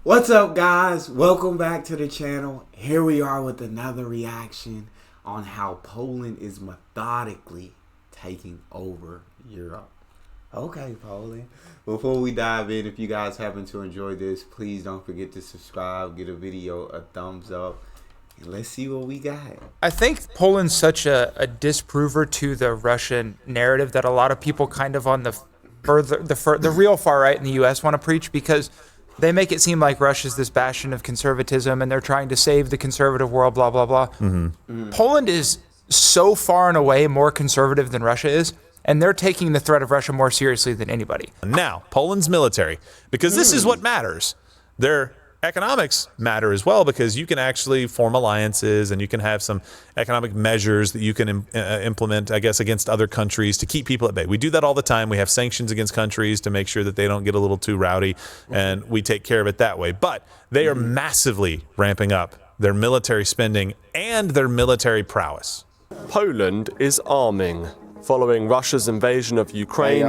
What's up, guys? Welcome back to the channel. Here we are with another reaction on how Poland is methodically taking over Europe. Okay, Poland. Before we dive in, if you guys happen to enjoy this, please don't forget to subscribe, give a video a thumbs up, and let's see what we got. I think Poland's such a disprover to the Russian narrative that a lot of people kind of on the real far right in the U.S. want to preach, because they make it seem like Russia's this bastion of conservatism and they're trying to save the conservative world, blah, blah, blah. Poland is so far and away more conservative than Russia is, and they're taking the threat of Russia more seriously than anybody. Now, Poland's military, because this is what matters. Their economics matter as well, because you can actually form alliances and you can have some economic measures that you can implement, I guess, against other countries to keep people at bay. We do that all the time. We have sanctions against countries to make sure that they don't get a little too rowdy, and we take care of it that way. But they are massively ramping up their military spending and their military prowess. Poland is arming. Following Russia's invasion of Ukraine,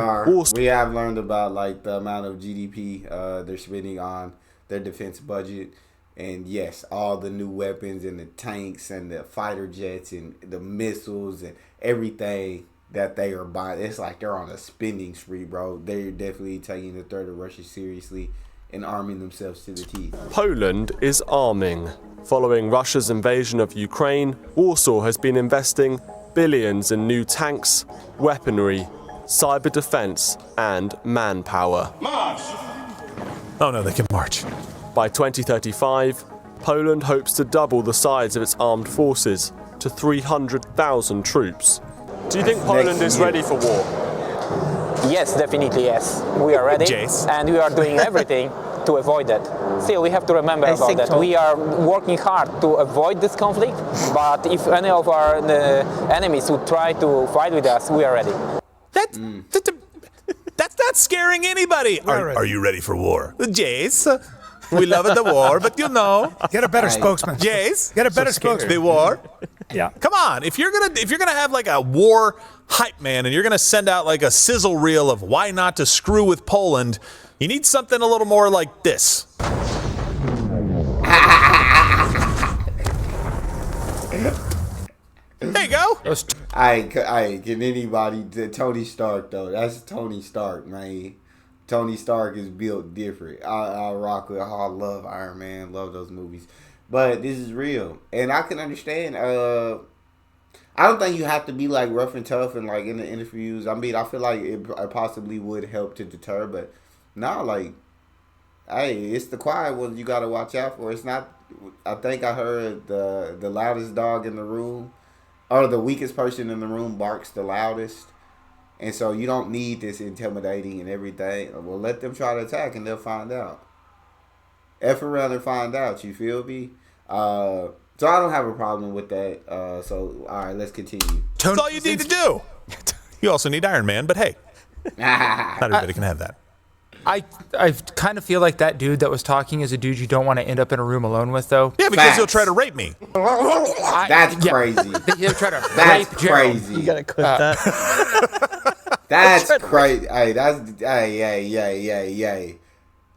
we have learned about like the amount of GDP they're spending on their defense budget, and yes, all the new weapons and the tanks and the fighter jets and the missiles and everything that they are buying. It's like they're on a spending spree, bro. They're definitely taking the threat of Russia seriously and arming themselves to the teeth. Poland is arming. Following Russia's invasion of Ukraine, Warsaw has been investing billions in new tanks, weaponry, cyber defense, and manpower. Oh no, they can march. By 2035, Poland hopes to double the size of its armed forces to 300,000 troops. Do you think Poland is ready for war? Yes, definitely yes. We are ready, Jace. and we are doing everything to avoid that. Still, we have to remember about that. We are working hard to avoid this conflict, but if any of our enemies would try to fight with us, we are ready. That's not scaring anybody. Are you ready for war? Jace, we love the war, but you know. Get a better spokesman. Jace, Get a better spokesman. the war. Yeah. Come on, if you're gonna have like a war hype man and you're gonna send out like a sizzle reel of why not to screw with Poland, you need something a little more like this. There you go. Can anybody, Tony Stark though? That's Tony Stark, man. Tony Stark is built different. I rock with. I love Iron Man. Love those movies. But this is real, and I can understand. I don't think you have to be like rough and tough and like in the interviews. I mean, I feel like it possibly would help to deter, but no, like, hey, it's the quiet ones you gotta watch out for. It's not. I think I heard the loudest dog in the room, or the weakest person in the room barks the loudest. And so you don't need this intimidating and everything. Well, let them try to attack and they'll find out. F around and find out, you feel me? So I don't have a problem with that. So, all right, let's continue. That's all you need to do. You also need Iron Man, but hey, not everybody can have that. I kind of feel like that dude that was talking is a dude you don't want to end up in a room alone with, though. Yeah, because he'll try to rape me. That's crazy. He'll try to That's rape Gerald. crazy. You gotta clip that. That's crazy. Hey, yeah.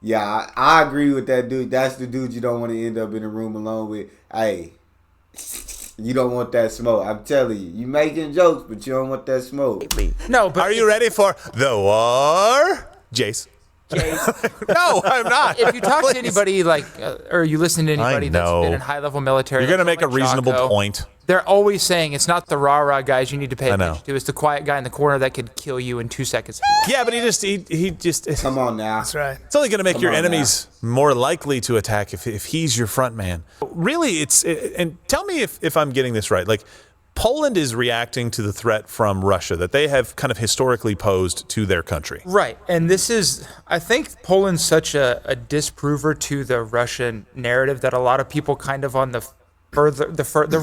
Yeah, I agree with that dude. That's the dude you don't want to end up in a room alone with. Hey, you don't want that smoke. I'm telling you. You making jokes, but you don't want that smoke. No, but Are you ready for the war? Jace. No, I'm not. if you talk Please. to anybody like, or you listen to anybody that's know. been in high-level military, You're going to like make a reasonable Chaco, point. They're always saying it's not the rah-rah guys you need to pay I know. attention to. It's the quiet guy in the corner that could kill you in 2 seconds. Yeah, but he just. Come on now. That's right. It's only going to make your on enemies more likely to attack if he's your front man. Really, and tell me if I'm getting this right. Like, Poland is reacting to the threat from Russia that they have kind of historically posed to their country. Right, and this is, I think Poland's such a disprover to the Russian narrative that a lot of people kind of on the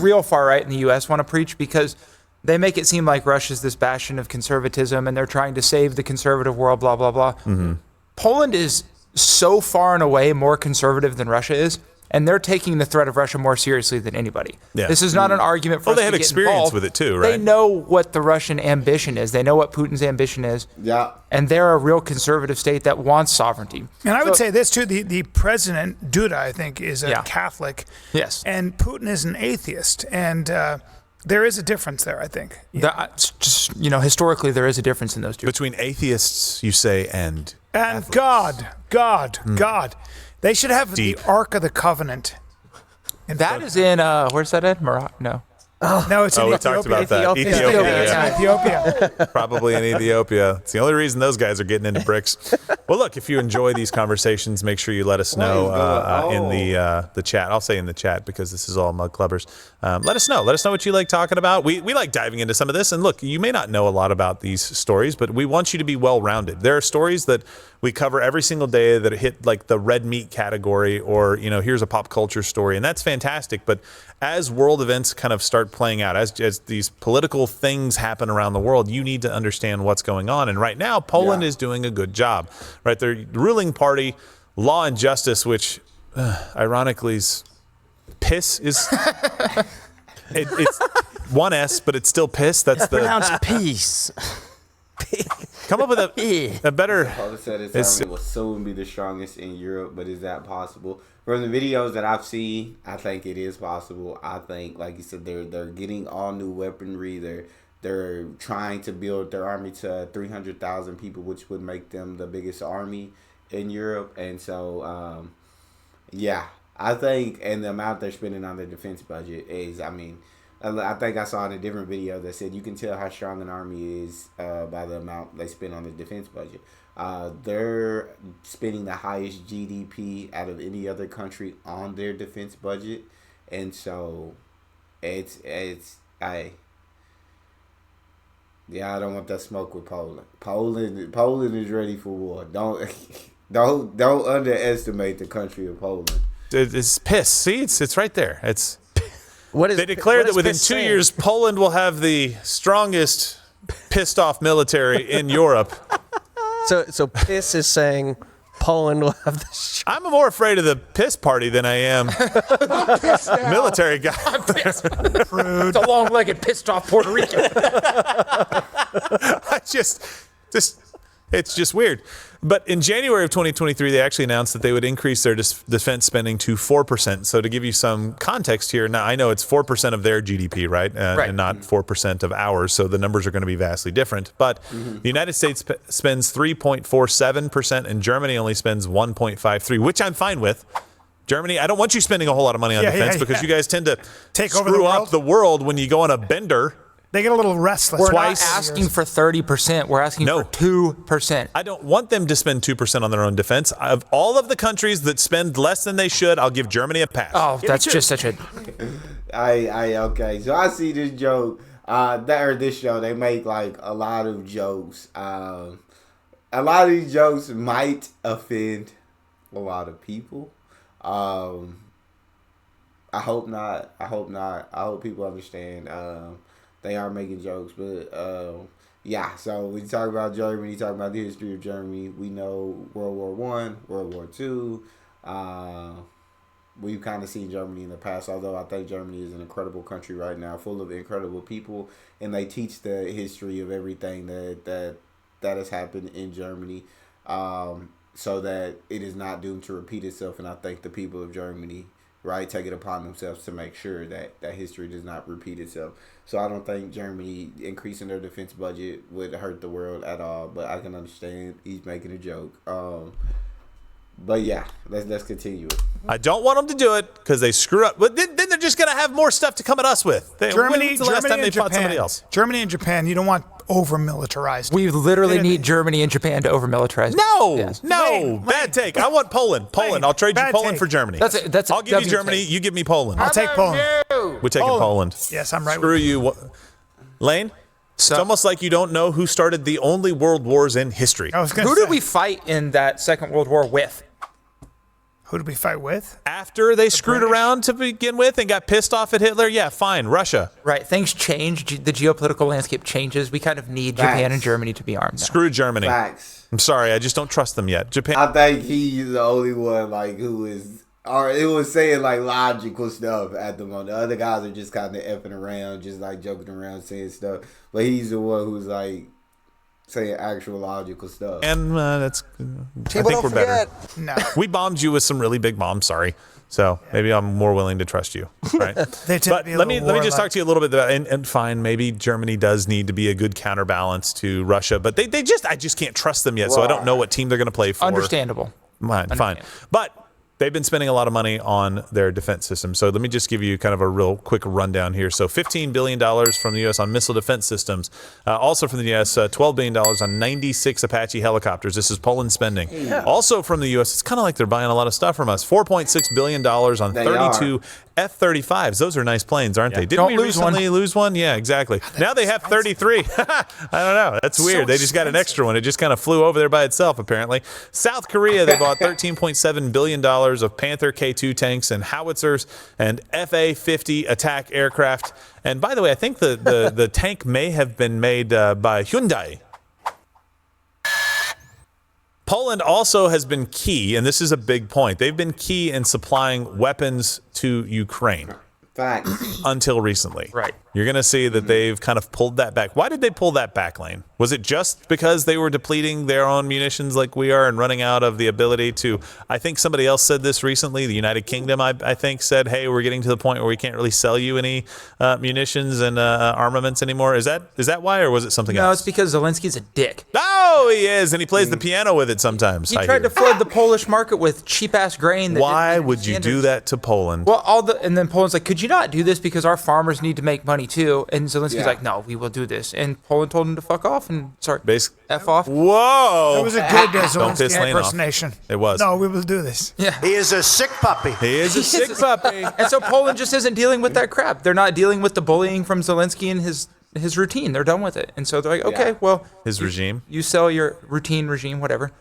real far right in the U.S. want to preach, because they make it seem like Russia's this bastion of conservatism and they're trying to save the conservative world, blah, blah, blah. Poland is so far and away more conservative than Russia is, and they're taking the threat of Russia more seriously than anybody. Yeah. This is not an argument for us they to have get experience involved. with it too, right? They know what the Russian ambition is. They know what Putin's ambition is. Yeah. And they're a real conservative state that wants sovereignty. And I would say this too: the president Duda, I think, is a Yeah. Catholic. Yes. And Putin is an atheist, and there is a difference there, I think. Just, historically, there is a difference in those two. Between atheists, you say, and And Catholics. God. They should have Deep. the Ark of the Covenant. That is in, where's that in? Morocco? No. No, it's in we Ethiopia. talked about that. Ethiopia. yeah. Ethiopia. Probably in Ethiopia. It's the only reason those guys are getting into BRICS. Well, look, if you enjoy these conversations, make sure you let us know in the chat. I'll say in the chat because this is all mug clubbers. Let us know. Let us know what you like talking about. We like diving into some of this. And look, you may not know a lot about these stories, but we want you to be well-rounded. There are stories that we cover every single day that hit like the red meat category, or here's a pop culture story, and that's fantastic. But as world events kind of start playing out, as these political things happen around the world, you need to understand what's going on. And right now, Poland is doing a good job. Right, the ruling party, Law and Justice, which ironically is piss, is it's one S, but it's still piss. That's the pronounced peace. come up with a better. Paul said his army will soon be the strongest in Europe, but is that possible? From the videos that I've seen, I think it is possible. I think, like you said, they're getting all new weaponry. They're trying to build their army to 300,000 people, which would make them the biggest army in Europe. And so, I think, and the amount they're spending on their defense budget is, I think I saw in a different video that said you can tell how strong an army is by the amount they spend on the defense budget. They're spending the highest GDP out of any other country on their defense budget, and so I don't want that smoke with Poland. Poland is ready for war. Don't underestimate the country of Poland. It's piss. See, it's right there. It's. They declared that within 2 years, Poland will have the strongest pissed off military in Europe. So piss is saying Poland will have the. I'm more afraid of the piss party than I am military guy. I'm pissed. It's a long-legged, pissed-off Puerto Rican. It's just weird. But in January of 2023, they actually announced that they would increase their defense spending to 4%. So to give you some context here, now I know it's 4% of their GDP, right? And not 4% of ours. So the numbers are going to be vastly different. But the United States spends 3.47%, and Germany only spends 1.53%, which I'm fine with. Germany, I don't want you spending a whole lot of money on defense because you guys tend to Take screw over the up world. the world when you go on a bender. They get a little restless. We're not asking for 30%. We're asking for 2%. I don't want them to spend 2% on their own defense. Of all of the countries that spend less than they should, I'll give Germany a pass. Oh, that's just such a... Okay. So I see this joke. This show, they make like a lot of jokes. A lot of these jokes might offend a lot of people. I hope not. I hope people understand. They are making jokes, but so when you talk about Germany, you talk about the history of Germany, we know World War I, World War II. We've kind of seen Germany in the past, although I think Germany is an incredible country right now, full of incredible people, and they teach the history of everything that has happened in Germany, so that it is not doomed to repeat itself. And I think the people of Germany, right, take it upon themselves to make sure that history does not repeat itself. So I don't think Germany increasing their defense budget would hurt the world at all. But I can understand he's making a joke. But yeah, let's continue it. I don't want them to do it because they screw up. But then they're just going to have more stuff to come at us with. When's the last time they fought somebody else? Germany and Japan, you don't want over-militarized. We literally need Germany and Japan to over-militarize. No, bad take. I want Poland. I'll trade you Poland for Germany. I'll give you Germany. You give me Poland. I'll take Poland. We're taking Poland. Yes, I'm right. Screw you, Lane. It's almost like you don't know who started the only world wars in history. Who did we fight in that Second World War with? Who did we fight with? After they screwed around to begin with and got pissed off at Hitler, yeah, fine, Russia. Right, things change. The geopolitical landscape changes. We kind of need Japan and Germany to be armed now. Screw Germany. Facts. I'm sorry, I just don't trust them yet. Japan. I think he's the only one who is or it was saying like logical stuff at the moment. The other guys are just kind of effing around, just like joking around, saying stuff. But he's the one who's like saying actual logical stuff. And that's. I People think don't we're better. forget. No. We bombed you with some really big bombs. Sorry. So maybe I'm more willing to trust you, right? They tend to But be a let me little just warlike. talk to you a little bit about, and fine, maybe Germany does need to be a good counterbalance to Russia, but I just can't trust them yet, so I don't know what team they're going to play for. Understandable. Fine. But they've been spending a lot of money on their defense system. So let me just give you kind of a real quick rundown here. So $15 billion from the U.S. on missile defense systems. Also from the U.S., $12 billion on 96 Apache helicopters. This is Poland spending. Yeah. Also from the U.S., it's kind of like they're buying a lot of stuff from us. $4.6 billion on 32 F-35s. Those are nice planes, aren't they? Didn't Don't we lose recently lose one? Yeah, exactly. Now they have 33. I don't know. That's weird. They just got an extra one. It just kind of flew over there by itself, apparently. South Korea, they bought $13.7 billion of Panther K2 tanks and howitzers and FA-50 attack aircraft. And by the way, I think the tank may have been made by Hyundai. Poland also has been key, and this is a big point. They've been key in supplying weapons to Ukraine. Facts. Until recently. Right. You're going to see that they've kind of pulled that back. Why did they pull that back, Lane? Was it just because they were depleting their own munitions like we are and running out of the ability to, I think somebody else said this recently, the United Kingdom, I think, said, hey, we're getting to the point where we can't really sell you any munitions and armaments anymore. Is that why, or was it something else? No, it's because Zelensky's a dick. Oh, he is, and he plays the piano with it sometimes. He tried to flood the Polish market with cheap-ass grain. That Why didn't meet would you do standards. that to Poland? Well, and then Poland's like, could you not do this because our farmers need to make money too? And Zelensky's Yeah. like, no, we will do this. And Poland told him to fuck off and F off. Whoa! It was a good Don't piss Zelensky Lane off. impersonation. It was. No, we will do this. Yeah. He is a sick puppy. He is a sick puppy. And so Poland just isn't dealing with that crap. They're not dealing with the bullying from Zelensky and his routine. They're done with it. And so they're like, okay, well, His regime. you sell your regime, whatever.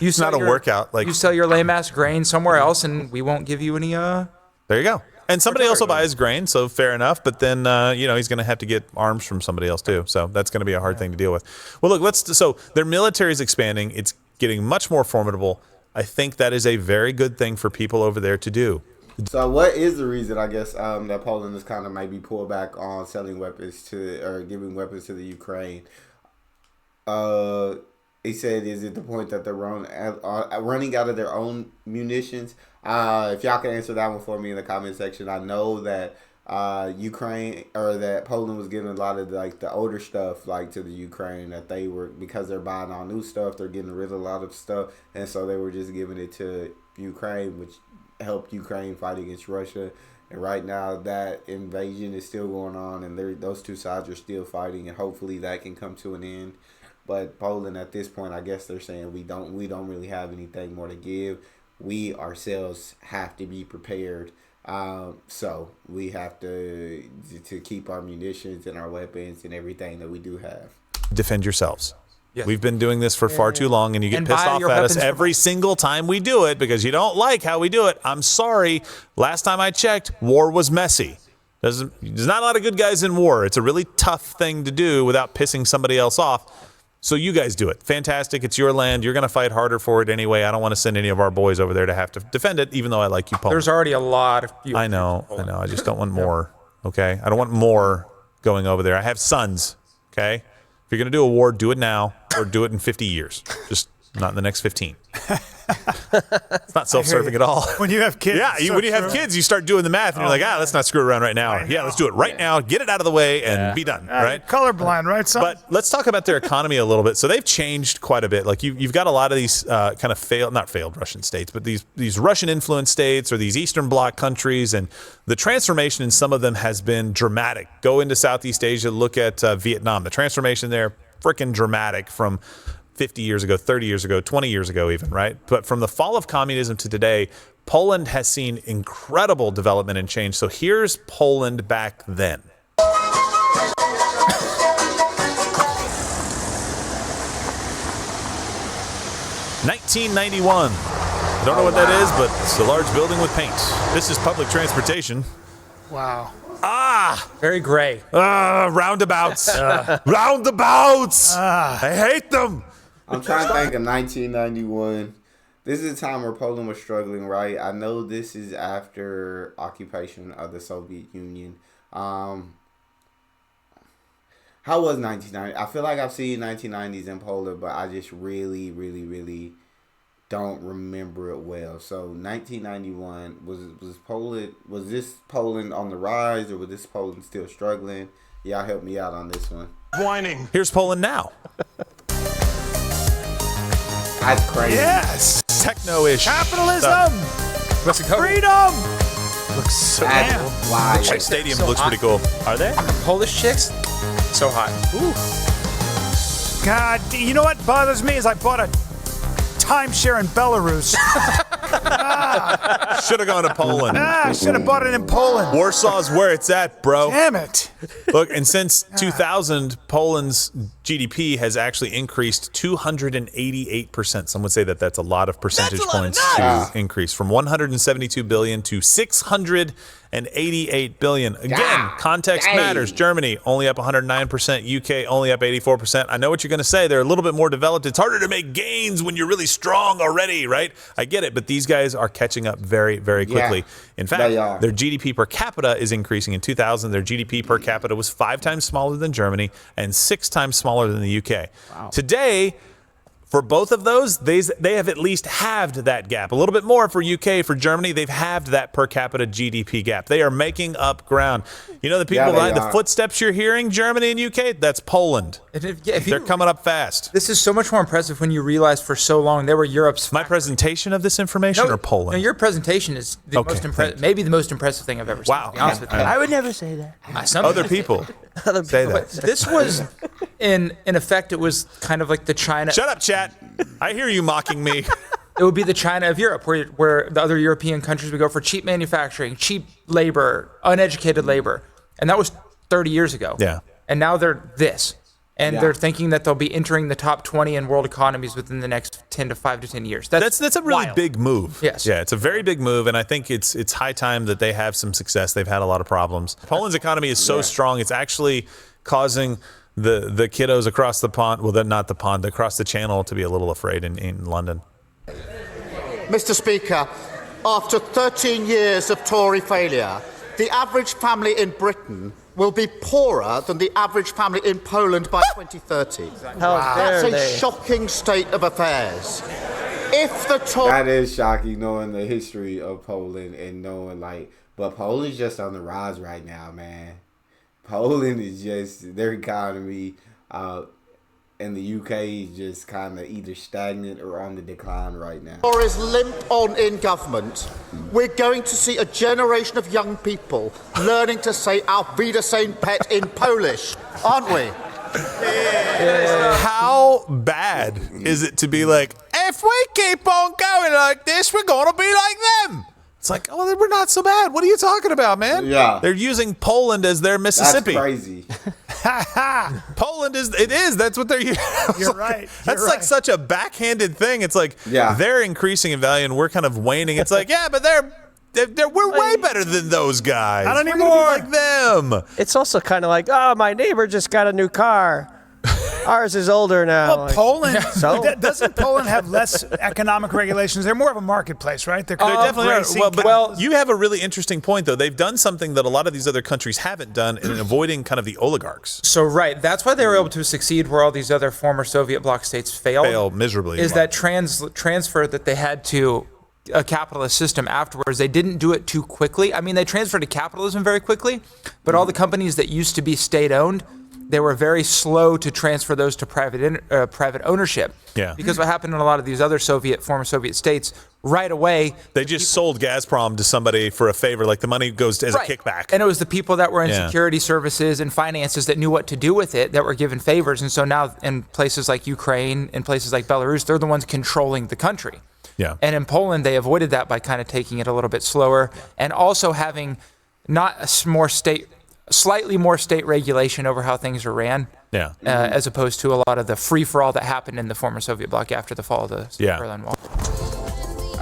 You It's not a workout. Like you sell your lame ass grain somewhere else, and we won't give you any. There you go. And somebody else will buy his grain, so fair enough. But then, he's going to have to get arms from somebody else too. So that's going to be a hard thing to deal with. Well, look, so their military is expanding. It's getting much more formidable. I think that is a very good thing for people over there to do. So what is the reason, I guess, that Poland is kind of maybe pulled back on selling weapons or giving weapons to the Ukraine? He said, is it the point that they're running out of their own munitions? If y'all can answer that one for me in the comment section. I know that Ukraine, or that Poland was giving a lot of like the older stuff like to the Ukraine, that they were, because they're buying all new stuff, they're getting rid of a lot of stuff, and so they were just giving it to Ukraine, which helped Ukraine fight against Russia. And right now that invasion is still going on, and those two sides are still fighting, and hopefully that can come to an end. But Poland at this point, I guess they're saying we don't really have anything more to give. We ourselves have to be prepared. So we have to keep our munitions and our weapons and everything that we do have. Defend yourselves. Yes. We've been doing this for far too long, and you get And pissed buy off your at us weapons from every single time we do it because you don't like how we do it. I'm sorry. Last time I checked, war was messy. There's not a lot of good guys in war. It's a really tough thing to do without pissing somebody else off. So you guys do it. Fantastic. It's your land. You're going to fight harder for it anyway. I don't want to send any of our boys over there to have to defend it, even though I like you, Poland. There's already a lot of. I know. I just don't want more. Okay? I don't want more going over there. I have sons. Okay? If you're going to do a war, do it now or do it in 50 years. Just not in the next 15. It's not self-serving at all. When you have kids. Yeah, when you have kids, you start doing the math, and you're like, let's not screw around right now. Yeah, let's do it right now, get it out of the way, and be done, right? Colorblind, right, son? But let's talk about their economy a little bit. So they've changed quite a bit. Like you've got a lot of these kind of not failed Russian states, but these Russian-influenced states or these Eastern Bloc countries, and the transformation in some of them has been dramatic. Go into Southeast Asia, look at Vietnam. The transformation there, freaking dramatic from 50 years ago, 30 years ago, 20 years ago even, right? But from the fall of communism to today, Poland has seen incredible development and change. So here's Poland back then. $1991. I don't know what that is, but it's a large building with paint. This is public transportation. Wow. Very gray. Roundabouts. Roundabouts. I hate them. I'm trying to think of 1991. This is a time where Poland was struggling, right? I know this is after occupation of the Soviet Union. How was 1990? I feel like I've seen 1990s in Poland, but I just really, really, really don't remember it well. So 1991 was this Poland on the rise, or was this Poland still struggling? Y'all help me out on this one. Whining. Here's Poland now. That's crazy. Yes. Techno-ish. Capitalism. Freedom. Looks so That's wild. That stadium looks pretty cool. Are they? Polish chicks, so hot. Ooh. God, you know what bothers me is I bought a timeshare in Belarus. Should have gone to Poland. I should have bought it in Poland. Warsaw's where it's at, bro. Damn it. Look, and since 2000, Poland's GDP has actually increased 288%. Some would say that that's a lot of percentage points to increase from 172 billion to 688 billion. Again, context matters. Germany only up 109%. UK only up 84%. I know what you're going to say. They're a little bit more developed. It's harder to make gains when you're really strong already, right? I get it, but these guys are catching up very, very quickly. In fact, their GDP per capita is increasing. In 2000, their GDP per capita was 5 times smaller than Germany and 6 times smaller than the UK. Wow. Today, for both of those, they have at least halved that gap. A little bit more for UK. For Germany, they've halved that per capita GDP gap. They are making up ground. You know the people behind the footsteps you're hearing, Germany and UK? That's Poland. They're coming up fast. This is so much more impressive when you realize for so long they were Europe's... My presentation of this information or Poland? No, your presentation is the most impressive, maybe the most impressive thing I've ever seen. Wow. To be honest with you. I would never say that. Other people say that. This was, in effect, it was kind of like the China... Shut up, chat. I hear you mocking me. It would be the China of Europe, where the other European countries would go for cheap manufacturing, cheap labor, uneducated labor. And that was 30 years ago. Yeah. And now they're this. And they're thinking that they'll be entering the top 20 in world economies within the next 5 to 10 years. That's a really big move. Yes. Yeah, it's a very big move, and I think it's high time that they have some success. They've had a lot of problems. Poland's economy is so strong, it's actually causing the kiddos across the pond, well, not the pond, across the channel to be a little afraid in London. Mr. Speaker, after 13 years of Tory failure, the average family in Britain will be poorer than the average family in Poland by 2030. That's a shocking state of affairs. If the That is shocking, knowing the history of Poland and knowing, but Poland's just on the rise right now, man. Poland is just, their economy and the UK is just kind of either stagnant or on the decline right now. Or is limp on in government, we're going to see a generation of young people learning to say Auf Wiedersehen pet in Polish, aren't we? How bad is it to be like, if we keep on going like this, we're going to be like them? It's like, oh, we're not so bad. What are you talking about, man? Yeah. They're using Poland as their Mississippi. That's crazy. Poland is. That's what they're using. You're right. That's like such a backhanded thing. It's like they're increasing in value and we're kind of waning. It's like, yeah, but we're way better than those guys. Not We're anymore. gonna be like them. It's also kind of like, oh, my neighbor just got a new car. Ours is older now. Well, Poland, So? doesn't Poland have less economic regulations? They're more of a marketplace, right? They're Definitely embracing are. Well, you have a really interesting point, though. They've done something that a lot of these other countries haven't done in avoiding kind of the oligarchs. So, right. That's why they were able to succeed where all these other former Soviet bloc states failed. Fail miserably. Is that transfer that they had to a capitalist system afterwards. They didn't do it too quickly. I mean, they transferred to capitalism very quickly, but all the companies that used to be state-owned, they were very slow to transfer those to private ownership. Yeah. Because what happened in a lot of these other former Soviet states, right away, they just sold Gazprom to somebody for a favor, like the money goes as a kickback. And it was the people that were in security services and finances that knew what to do with it that were given favors. And so now in places like Ukraine, in places like Belarus, they're the ones controlling the country. Yeah. And in Poland, they avoided that by kind of taking it a little bit slower and also having slightly more state regulation over how things are ran. Yeah. As opposed to a lot of the free-for-all that happened in the former Soviet bloc after the fall of the Berlin Wall.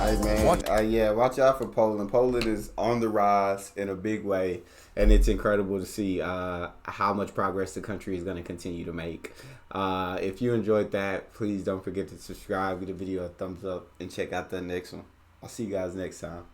Hey man, yeah, watch out for Poland. Poland is on the rise in a big way, and it's incredible to see how much progress the country is going to continue to make. If you enjoyed that, please don't forget to subscribe, give the video a thumbs up, and check out the next one. I'll see you guys next time.